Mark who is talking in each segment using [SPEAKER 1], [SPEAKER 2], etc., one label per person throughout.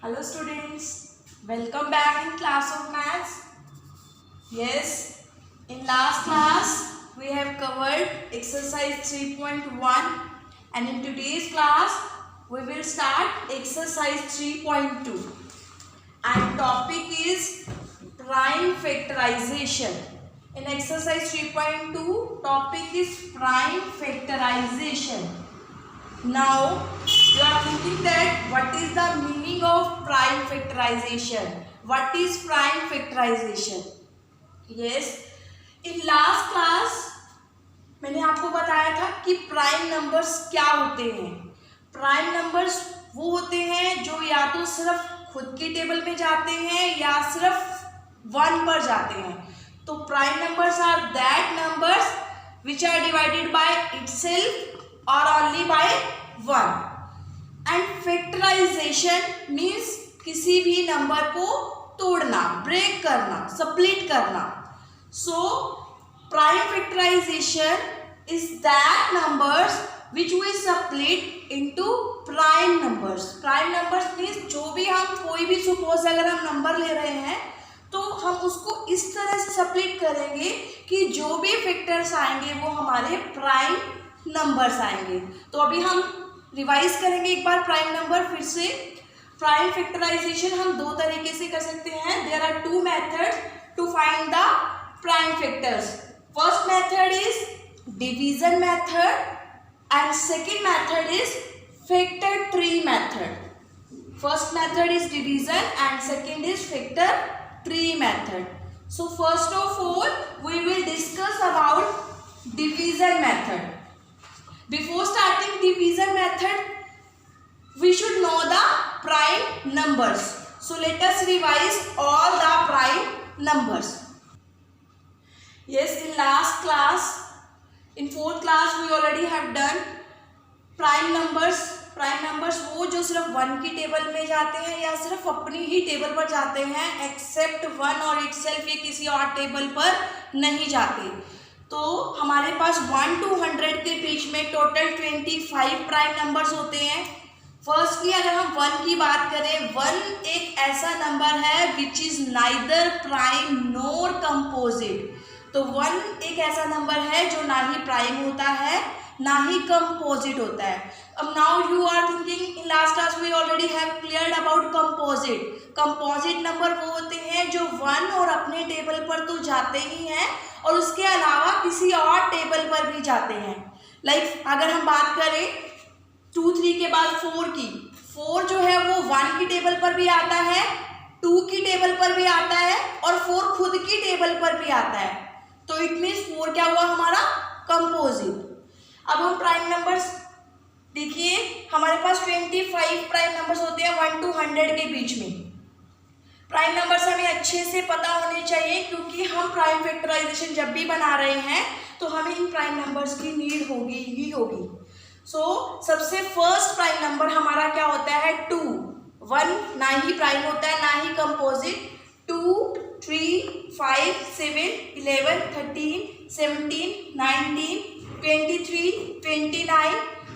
[SPEAKER 1] Hello students, welcome back in class of maths. Yes, in last class we have covered exercise 3.1 and in today's class we will start exercise 3.2 and topic is prime factorization. In exercise 3.2 topic is prime factorization. Now you are thinking that what is the meaning of prime factorization? What is prime factorization? Yes, in last class मैंने आपको बताया था कि prime numbers क्या होते हैं. Prime numbers वो होते हैं जो या तो सिर्फ खुद के टेबल में जाते हैं या सिर्फ 1 पर जाते हैं. तो prime numbers are that numbers which are divided by itself or only by 1. And factorization means किसी भी नंबर को तोड़ना, ब्रेक करना, स्प्लिट करना. So prime factorization is that numbers which we split into prime numbers. Prime numbers means जो भी हम कोई भी suppose अगर हम नंबर ले रहे हैं तो हम उसको इस तरह से स्प्लिट करेंगे कि जो भी फैक्टर्स आएंगे वो हमारे प्राइम नंबर्स आएंगे. तो अभी हम रिवाइज करेंगे एक बार प्राइम नंबर फिर से. प्राइम फैक्टराइजेशन हम दो तरीके से कर सकते हैं. There are two methods to find the prime factors. First method is division method and second method is factor tree method. First method is division and second is factor tree method. So first of all we will discuss about division method. Before starting division method, we should know the prime numbers. So let us revise all the prime numbers. Yes, in last class, in fourth class, we already have done prime numbers. Prime numbers वो जो सिर्फ 1 की table में जाते हैं या सिर्फ अपनी ही टेबल पर जाते हैं, एक्सेप्ट 1 और इटसेल्फ ये किसी और टेबल पर नहीं जाते. तो हमारे पास 1 to 100 के बीच में टोटल 25 प्राइम नंबर्स होते हैं. फर्स्टली अगर हम 1 की बात करें, 1 एक ऐसा नंबर है which is neither prime NOR composite. तो 1 एक ऐसा नंबर है जो ना ही प्राइम होता है ना ही कंपोजिट होता है. अब now you are thinking in last class we already have cleared about composite. Composite number वो होते हैं जो 1 और अपने टेबल पर तो जाते ही हैं और उसके अलावा किसी और टेबल पर भी जाते हैं. लाइक अगर हम बात करें 2 3 के बाद 4 की, 4 जो है वो 1 की टेबल पर भी आता है, 2 की टेबल पर भी आता है और 4 खुद की टेबल पर भी आता है. तो इट मीन्स 4 क्या हुआ हमारा कंपोजिट. अब हम प्राइम नंबर्स देखिए, हमारे पास 25 प्राइम नंबर्स होते हैं 1 to 100 के बीच में. प्राइम नंबर्स हमें अच्छे से पता होने चाहिए क्योंकि हम प्राइम फैक्टराइजेशन जब भी बना रहे हैं तो हमें इन प्राइम नंबर्स की नीड होगी ही होगी. सो सबसे फर्स्ट प्राइम नंबर हमारा क्या होता है 2. 1 ना ही प्राइम होता है ना ही कंपोजिट. 2 3 5 7 11 13 17 19 23 29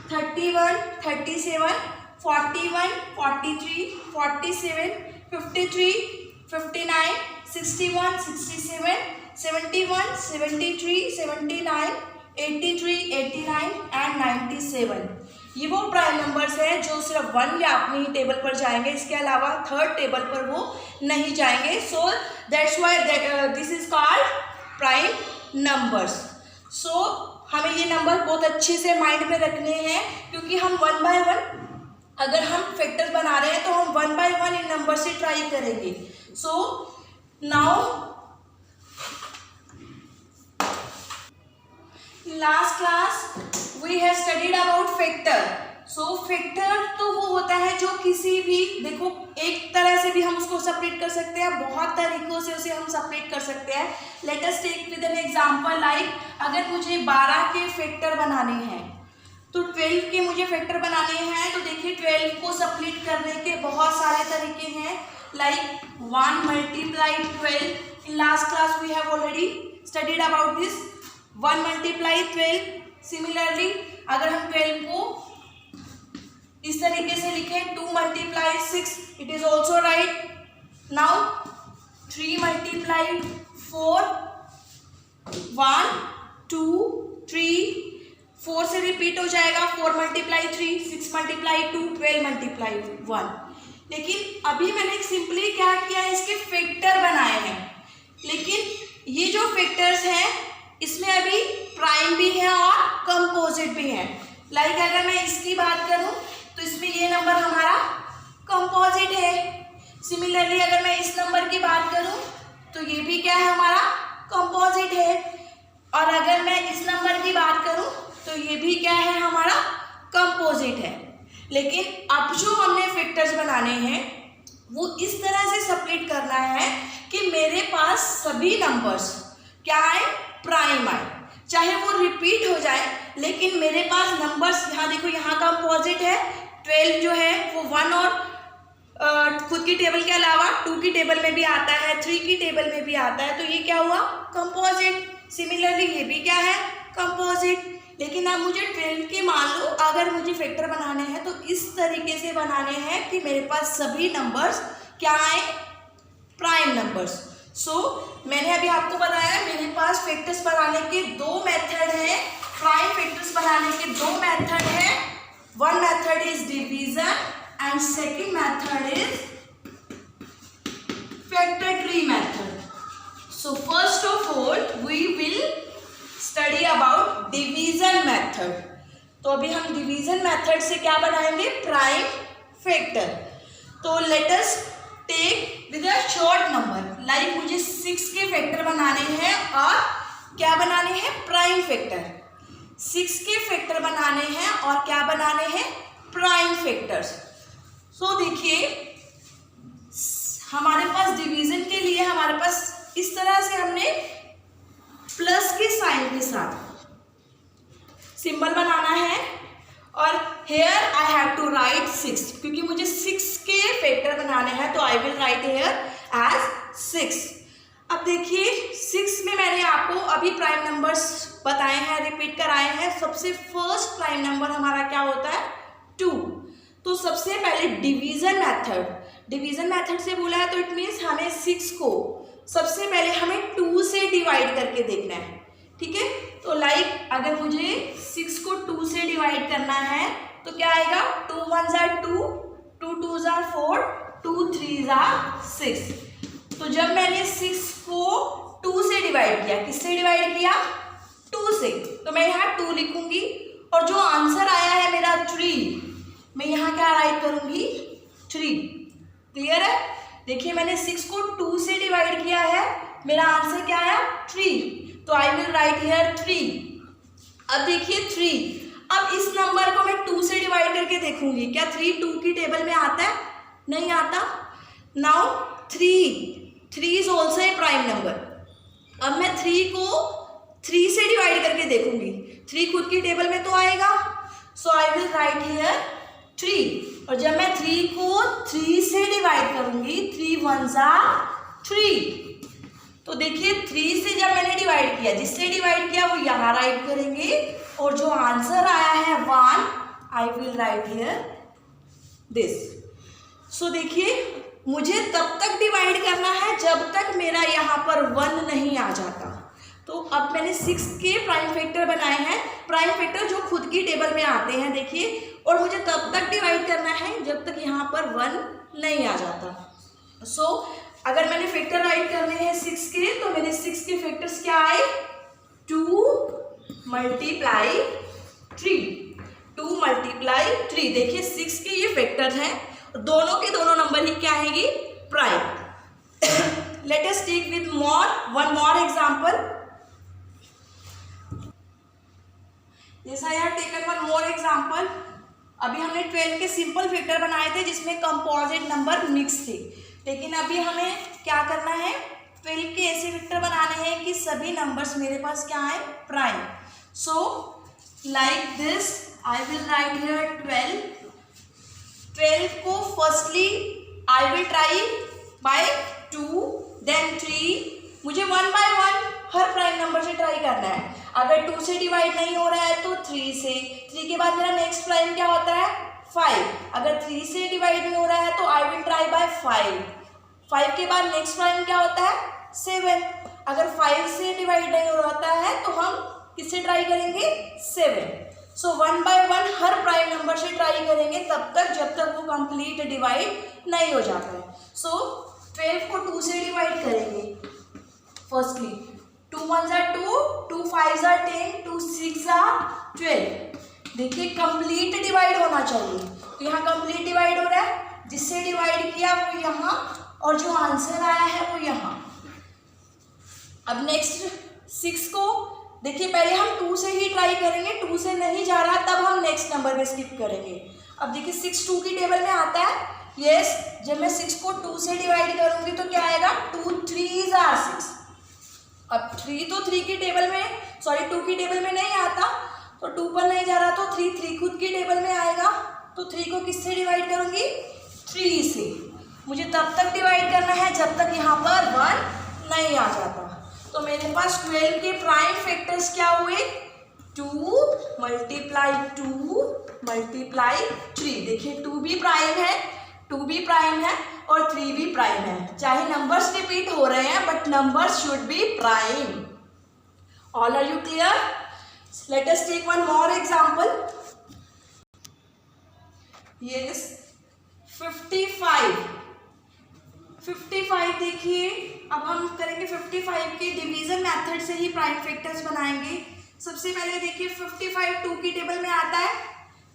[SPEAKER 1] 31 37 41 43 47 53 59 61 67 71 73 79 83 89 एंड 97. ये वो प्राइम नंबर्स हैं जो सिर्फ 1 या अपनी ही टेबल पर जाएंगे, इसके अलावा थर्ड टेबल पर वो नहीं जाएंगे. So that's why this is called prime numbers. So हमें ये नंबर बहुत अच्छे से माइंड में रखने हैं क्योंकि हम 1 by 1 अगर हम फैक्टर्स बना रहे हैं तो हम 1 by 1 इन नंबर से ट्राई करेंगे. So now last class we have studied about factor. So factor तो वो होता है जो किसी भी, देखो एक तरह से भी हम उसको सेपरेट कर सकते हैं, बहुत तरीकों से उसे हम सेपरेट कर सकते हैं. Let us take with an example. Like अगर मुझे 12 के फैक्टर बनाने हैं तो 12 के मुझे फैक्टर बनाने हैं तो देखिए 12 को स्प्लिट करने के बहुत सारे तरीके हैं. Like 1 multiply 12. In last class we have already studied about this. 1 multiply 12. Similarly अगर हम 12 को इस तरीके से लिखें 2 multiply 6 it is also right. Now 3 multiply 4, 1 2 3, 4 से रिपीट हो जाएगा. 4 मल्टीप्लाई 3, 6 मल्टीप्लाई 2, 12 मल्टीप्लाई 1. लेकिन अभी मैंने सिंपली क्या किया है, इसके फैक्टर बनाए हैं. लेकिन ये जो फैक्टर्स हैं इसमें अभी प्राइम भी है और कंपोजिट भी है. लाइक अगर मैं इसकी बात करूं तो इसमें ये नंबर हमारा कंपोजिट है. सिमिलरली अगर मैं इस नंबर की बात करूं तो ये भी क्या है, हमारा कंपोजिट है. और अगर मैं इस नंबर की बात करूं तो ये भी क्या है, हमारा कंपोजिट है. लेकिन अब जो हमने फैक्टर्स बनाने हैं वो इस तरह से स्प्लिट करना है कि मेरे पास सभी नंबर्स क्या आए, प्राइम आए. चाहे वो रिपीट हो जाए लेकिन मेरे पास नंबर्स, यहाँ देखो यहाँ कंपोजिट है. 12 जो है वो 1 और खुद की टेबल के अलावा 2 की टेबल में भी आता है, 3 की टेबल में भी आता है. तो ये क्या हुआ, कंपोजिट. सिमिलरली ये भी क्या है, कंपोजिट. लेकिन अब मुझे 12 के मान लो अगर मुझे फैक्टर बनाने हैं तो इस तरीके से बनाने हैं कि मेरे पास सभी नंबर्स क्या आए, प्राइम नंबर्स. सो मैंने अभी आपको बताया मेरे पास फैक्टर्स बनाने के 2 मेथड हैं. प्राइम फैक्टर्स बनाने के 2 मेथड हैं. One method is division and second method is factor tree method. So first of all we will study about division method. तो अभी हम डिवीजन मेथड से क्या बनाएंगे, प्राइम फैक्टर. तो let us take with a short number. Like मुझे 6 के factor बनाने हैं और क्या बनाने हैं, प्राइम फैक्टर. 6 के फैक्टर बनाने हैं और क्या बनाने हैं, प्राइम फैक्टर्स. सो देखिए हमारे पास डिवीजन के लिए हमारे पास इस तरह से हमने प्लस के साइन के साथ सिंबल बनाना है. और here I have to write 6 क्योंकि मुझे 6 के फैक्टर बनाने हैं तो I will write here as 6. अब देखिए 6 में मैंने आपको अभी प्राइम नंबर्स बताए हैं, रिपीट कराए हैं. सबसे फर्स्ट प्राइम नंबर हमारा क्या होता है, 2. तो सबसे पहले डिवीजन मेथड से बोला है तो इट मीन्स हमें 6 को सबसे पहले हमें 2 से डिवाइड करके देखना है. ठीक है, तो लाइक अगर मुझे 6 को 2 से डिवाइड करना है तो क्या आएगा, 2 1s are 2, 2 2s are 4, 2 3s are 6. तो जब मैंने 6 को 2 से डिवाइड किया, किससे डिवाइड किया, 2 से, तो मैं यहाँ 2 लिखूंगी. और जो आंसर आया है मेरा 3, मैं यहाँ क्या राइट करूंगी, 3. क्लियर है. देखिए मैंने 6 को 2 से डिवाइड किया है, मेरा आंसर क्या आया, 3. तो आई विल राइट हियर 3. अब देखिए 3, अब इस नंबर को मैं 2 से डिवाइड करके देखूंगी, क्या 3 2 की टेबल में आता है, नहीं आता. Now 3 is also a prime number. अब मैं 3 को 3 से डिवाइड करके देखूंगी, 3 खुद की टेबल में तो आएगा. सो आई विल राइट हियर 3. और जब मैं 3 को 3 से डिवाइड करूंगी, 3 1s are 3. तो देखिए 3 से जब मैंने डिवाइड किया, जिससे डिवाइड किया वो यहाँ राइट करेंगे. और जो आंसर आया है 1, I will write here this. So देखिए मुझे तब तक डिवाइड करना है जब तक मेरा यहाँ पर 1 नहीं आ जाता. तो अब मैंने 6 के प्राइम फैक्टर बनाए हैं, प्राइम फैक्टर जो खुद की टेबल में आते हैं देखिए. और मुझे तब तक डिवाइड करना है जब तक यहाँ पर 1 नहीं आ जाता. सो अगर मैंने फैक्टर राइट करने हैं 6 के, तो मेरे 6 के फैक्टर्स क्या आए, 2 मल्टीप्लाई 3, 2 मल्टीप्लाई 3. देखिए 6 के ये फैक्टर्स हैं, दोनों के दोनों नंबर ही क्या आएंगे, prime. Let us take with one more example. Yes I have taken one more example. अभी हमने 12 के सिंपल फैक्टर बनाए थे जिसमें कंपोजिट नंबर मिक्स थे. लेकिन अभी हमें क्या करना है, 12 के ऐसे फैक्टर बनाने हैं कि सभी नंबर्स मेरे पास क्या आए, prime. So like this I will write here 12 को firstly I will try by 2 then 3. मुझे 1 by 1 हर प्राइम नंबर से ट्राई करना है. अगर 2 से डिवाइड नहीं हो रहा है तो 3 से, 3 के बाद मेरा नेक्स्ट प्राइम क्या होता है, 5. अगर 3 से डिवाइड नहीं हो रहा है तो आई विल ट्राई बाय है 5, 5 के बाद नेक्स्ट प्राइम क्या होता है 7। अगर 5 से डिवाइड नहीं होता है तो हम किससे ट्राई करेंगे 7। सो 1 बाय 1 हर प्राइम नंबर से ट्राई करेंगे तब तक जब तक वो कंप्लीट डिवाइड नहीं हो जाता है। सो 12 को 2 से डिवाइड करेंगे। फर्स्टली 2 1 ज़ा 2, 2 5 ज़ा 10, 2 6 ज़ा 12। देखिए कंप्लीट डिवाइड होना चाहिए, तो यहाँ कंप्लीट डिवाइड हो रहा है, जिससे डिवाइड किया वो यहाँ और जो आंसर आया है वो यहाँ। अब नेक्स्ट 6 को देखिए पहले हम 2 से ही ट्राई करेंगे, 2 से नहीं जा रहा तब हम नेक्स्ट नंबर में स्किप करेंगे। अब देखिए 6 2 की टेबल में आता है, यस जब मैं 6 को 2 से डिवाइड करूंगी तो क्या आएगा 2 3 ज़ा 6। अब 3 तो 3 की टेबल में 2 की टेबल में नहीं आता, तो 2 पर नहीं जा रहा तो 3 खुद की टेबल में आएगा, तो 3 को किससे डिवाइड करूंगी 3 से। मुझे तब तक डिवाइड करना है जब तक यहाँ पर 1 नहीं आ जाता। तो मेरे पास 12 के प्राइम फैक्टर्स क्या हुए 2 मल्टीप्लाई 2 मल्टीप्लाई 3। देखिए 2 भी प्राइम है, 2 भी प्राइम है और 3 भी प्राइम है। चाहे नंबर्स रिपीट हो रहे हैं but numbers should be prime. All are you clear? Let us take one more example. Yes 55 देखिए, अब हम करेंगे 55 के डिवीजन मेथड से ही प्राइम फैक्टर्स बनाएंगे। सबसे पहले देखिए 55 2 की टेबल में आता है।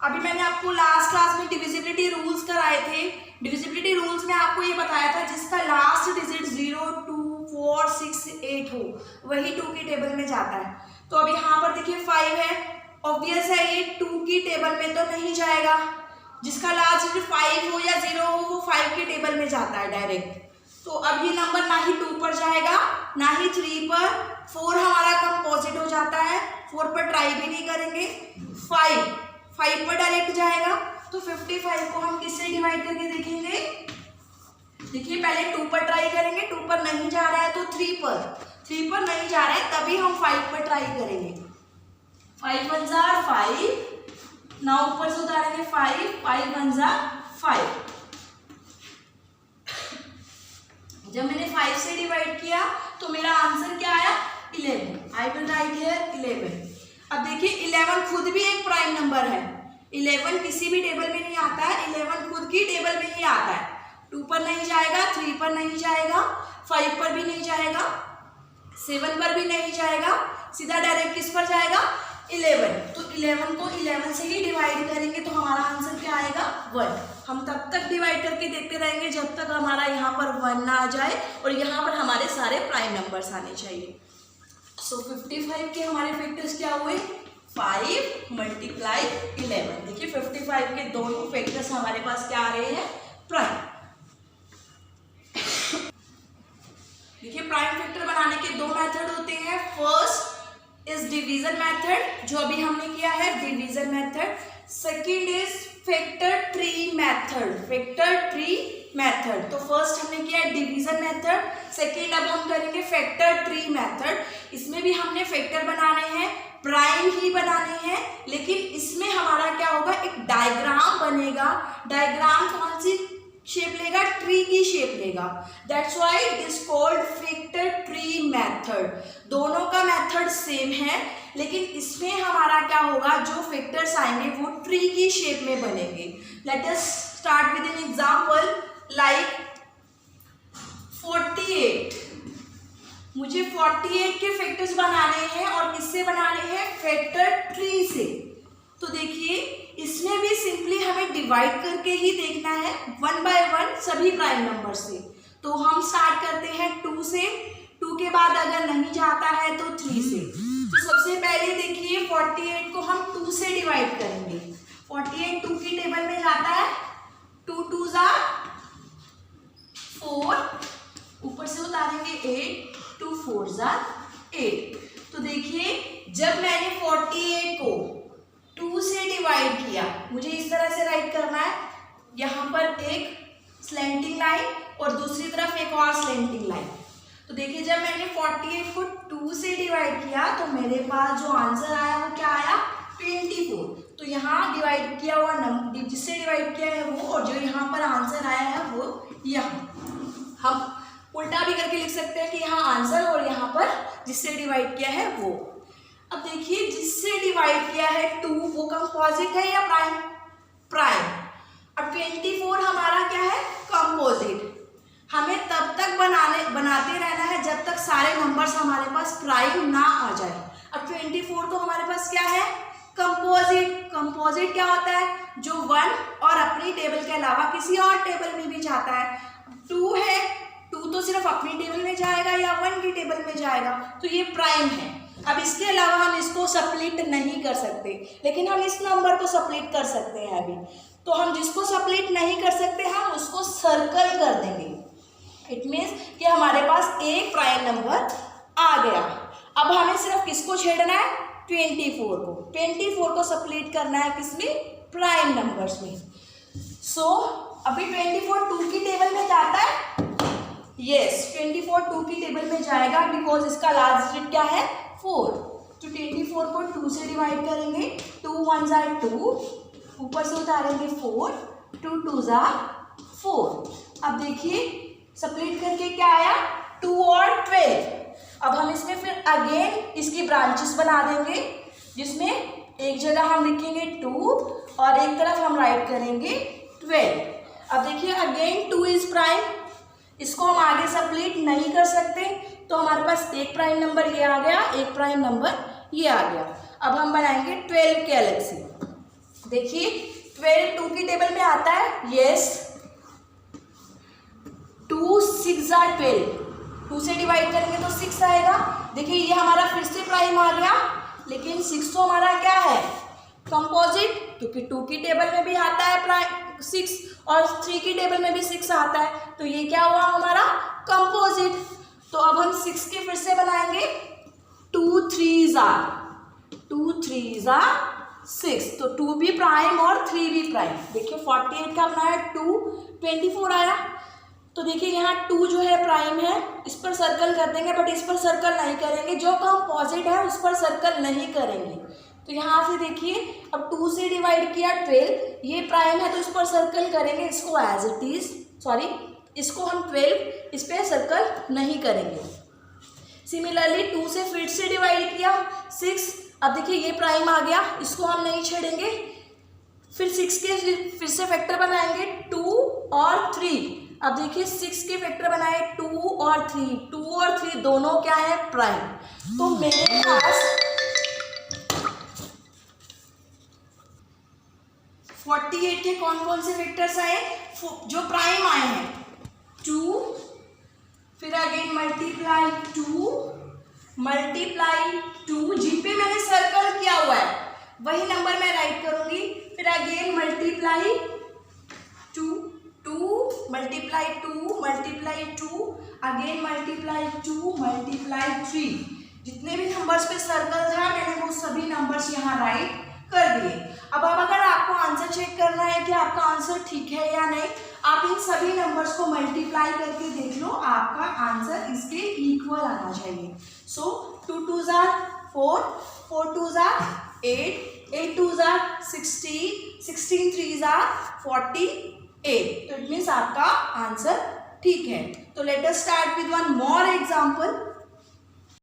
[SPEAKER 1] अभी मैंने आपको लास्ट क्लास में डिविजिबिलिटी रूल्स कराए थे। डिविजिबिलिटी रूल्स में आपको ये बताया था जिसका लास्ट डिजिट 0 2 4 6 8 हो वही 2 की टेबल में जाता है। तो अब यहाँ पर देखिए 5 है, ऑब्वियस है ये 2 की टेबल में तो नहीं जाएगा। जिसका लास्ट डिजिट 5 हो या 0 हो वो 5 की टेबल में जाता है डायरेक्ट। तो अब ये नंबर ना ही 2 पर जाएगा ना ही 3 पर, 4 हमारा कंपोजिट हो जाता है, 4 पर ट्राई भी नहीं करेंगे, 5 पर डायरेक्ट जाएगा। तो 55 को हम किससे डिवाइड करके देखेंगे? देखिए पहले 2 पर ट्राई करेंगे, 2 पर नहीं जा रहा है तो 3 पर नहीं जा रहा है तभी हम 5 पर ट्राई करेंगे। 5 1 ज़ा 5, ना ऊपर से उतारेंगे 5 1 ज़ा 5। जब मैंने 5 से डिवाइड किया तो मेरा आंसर क्या आया 11। आई विल राइट हियर 11। अब देखिए 11 खुद भी एक प्राइम नंबर है। 11 किसी भी टेबल में नहीं आता है, 11 खुद की टेबल में ही आता है। 2 पर नहीं जाएगा, 3 पर नहीं जाएगा, 5 पर भी नहीं जाएगा, 7 पर भी नहीं जाएगा, सीधा डायरेक्ट किस पर जाएगा 11। तो 11 को 11 से ही डिवाइड करेंगे तो हमारा आंसर क्या आएगा 1। हम तब तक डिवाइड करके देखते रहेंगे जब तक हमारा यहाँ पर 1 ना आ जाए और यहाँ पर हमारे सारे प्राइम नंबर्स आने चाहिए। सो 55 के हमारे फैक्टर्स क्या हुए 5 मल्टीप्लाई 11। देखिए 55 के दोनों फैक्टर्स हमारे पास क्या आ रहे हैं प्राइम। देखिए प्राइम फैक्टर बनाने के 2 मेथड होते हैं। फर्स्ट इज डिवीजन मेथड, जो अभी हमने किया है division method. Second is factor tree method. तो फर्स्ट हमने किया डिवीजन मेथड, सेकंड अब हम करेंगे फैक्टर ट्री मेथड। इसमें भी हमने फैक्टर बनाने हैं, प्राइम ही बनाने हैं, लेकिन इसमें हमारा क्या होगा एक डायग्राम बनेगा। डायग्राम कौन सी शेप लेगा? ट्री की शेप लेगा। That's why it is called factor tree method. दोनों का मेथड सेम है लेकिन इसमें हमारा क्या होगा जो फैक्टर्स आएंगे वो ट्री की शेप में बनेंगे। Let us start with an example like 48। मुझे 48 के फैक्टर्स बनाने हैं और किससे बनाने हैं फैक्टर ट्री से। तो देखिए इसमें भी सिंपली हमें डिवाइड करके ही देखना है 1 बाय 1 सभी प्राइम नंबर से। तो हम स्टार्ट करते हैं 2 से, 2 के बाद अगर नहीं जाता है तो 3 से। तो सबसे पहले देखिए 48 को हम 2 से डिवाइड करेंगे। 48 2 की टेबल में जाता है, 2 2 ज़ा 4, ऊपर से उतारेंगे 8, 2 4 ज़ा 8। तो देखिए जब मैंने 48 को 2 से डिवाइड किया, मुझे इस तरह से राइट करना है, यहाँ पर एक स्लैंटिंग लाइन और दूसरी तरफ एक और स्लैंटिंग लाइन। तो देखिए जब मैंने 48 को 2 से डिवाइड किया तो मेरे पास जो आंसर आया वो क्या आया 24। तो यहाँ डिवाइड किया हुआ नंबर जिससे डिवाइड किया है वो, और जो यहाँ पर आंसर आया है वो यहाँ हम उल्टा भी करके लिख सकते हैं कि यहाँ आंसर और यहाँ पर जिससे डिवाइड किया है वो। अब देखिए जिससे डिवाइड किया है 2 वो कंपोजिट है या प्राइम? प्राइम। अब 24 हमारा क्या है? कंपोजिट। हमें तब तक बनाते रहना है जब तक सारे नंबर्स हमारे पास प्राइम ना आ जाए। अब 24 तो हमारे पास क्या है? कंपोजिट। कंपोजिट क्या होता है? जो 1 और अपनी टेबल के अलावा किसी और टेबल में भी जाता है। 2 है, 2 तो सिर्फ अपनी टेबल में जाएगा या 1 की टेबल में जाएगा, तो ये प्राइम है। अब इसके अलावा हम इसको सप्लीट नहीं कर सकते, लेकिन हम इस नंबर को सप्लीट कर सकते हैं अभी। तो हम जिसको सप्लीट नहीं कर सकते हम उसको सर्कल कर देंगे। इट मीन्स कि हमारे पास एक प्राइम नंबर आ गया। अब हमें सिर्फ किसको छेड़ना है? 24 को। 24 को सप्लीट करना है किसमें? प्राइम नंबर्स में। सो अभी 24 2 की टेबल में जाता है। यस, 24 2 की टेबल में जाएगा बिकॉज इसका लास्ट डिजिट क्या है? 4। तो 24 को 2 से डिवाइड करेंगे। 2 1s are 2, ऊपर से उतारेंगे 4, 2 2s are 4। अब देखिए सप्लीट करके क्या आया? 2 और 12। अब हम इसमें फिर अगेन इसकी ब्रांचेस बना देंगे, जिसमें एक जगह हम लिखेंगे 2 और एक तरफ हम राइट करेंगे 12। अब देखिए अगेन 2 इज प्राइम, इसको हम आगे सप्लीट नहीं कर सकते, तो हमारे पास एक प्राइम नंबर ये आ गया, एक प्राइम नंबर ये आ गया। अब हम बनाएंगे 12 के अलग से। देखिए 12 2 की टेबल में आता है। Yes, 2 6s are 12। 2 से डिवाइड करेंगे तो 6 आएगा। देखिए ये हमारा फिर से प्राइम आ गया, लेकिन 6 तो हमारा क्या है? कंपोजिट, क्योंकि 2 की टेबल में भी आता है प्राइम 6 और 3 की टेबल में भी 6 आता है, तो ये क्या हुआ हमारा? कंपोजिट। तो अब हम 6 के फिर से बनाएंगे। 2 3s are 6। तो 2 भी प्राइम और 3 भी प्राइम। देखिए 48 का बनाया 2, 24 आया। तो देखिए यहाँ 2 जो है प्राइम है, इस पर सर्कल कर देंगे, बट इस पर सर्कल नहीं करेंगे। जो कंपोजिट है उस पर सर्कल नहीं करेंगे। तो यहाँ से देखिए अब 2 से डिवाइड किया 12, ये प्राइम है तो इस पर सर्कल करेंगे, इसको एज इट इज, सॉरी इसको हम 12 इस पर सर्कल नहीं करेंगे। सिमिलरली 2 से फिर से डिवाइड किया 6। अब देखिए ये प्राइम आ गया, इसको हम नहीं छेड़ेंगे। फिर 6 के फिर से फैक्टर बनाएंगे 2 और 3। अब देखिए 6 के फैक्टर बनाए 2 और 3। 2 और 3 दोनों क्या है? प्राइम। तो मेरे पास 48 के कौन कौन से फैक्टर्स आए? जो प्राइम आए हैं 2, फिर अगेन मल्टीप्लाई 2, जिन पे मैंने सर्कल किया हुआ है वही नंबर मैं राइट करूंगी। फिर again multiply 2, multiply 2, again multiply 2, multiply 3। जितने भी नंबर्स पे सर्कल था मैंने वो सभी नंबर्स यहाँ राइट कर दिए। अब अगर आपको आंसर चेक करना है कि आपका आंसर ठीक है या नहीं, आप इन सभी नंबर्स को मल्टीप्लाई करके देख लो, आपका आंसर इसके इक्वल आना चाहिए। सो 2 2s are 4, 4 2s are 8, 8 2s are 16, 16 3s are 48। तो इट मीन्स आपका आंसर ठीक है। तो let us start with one more example.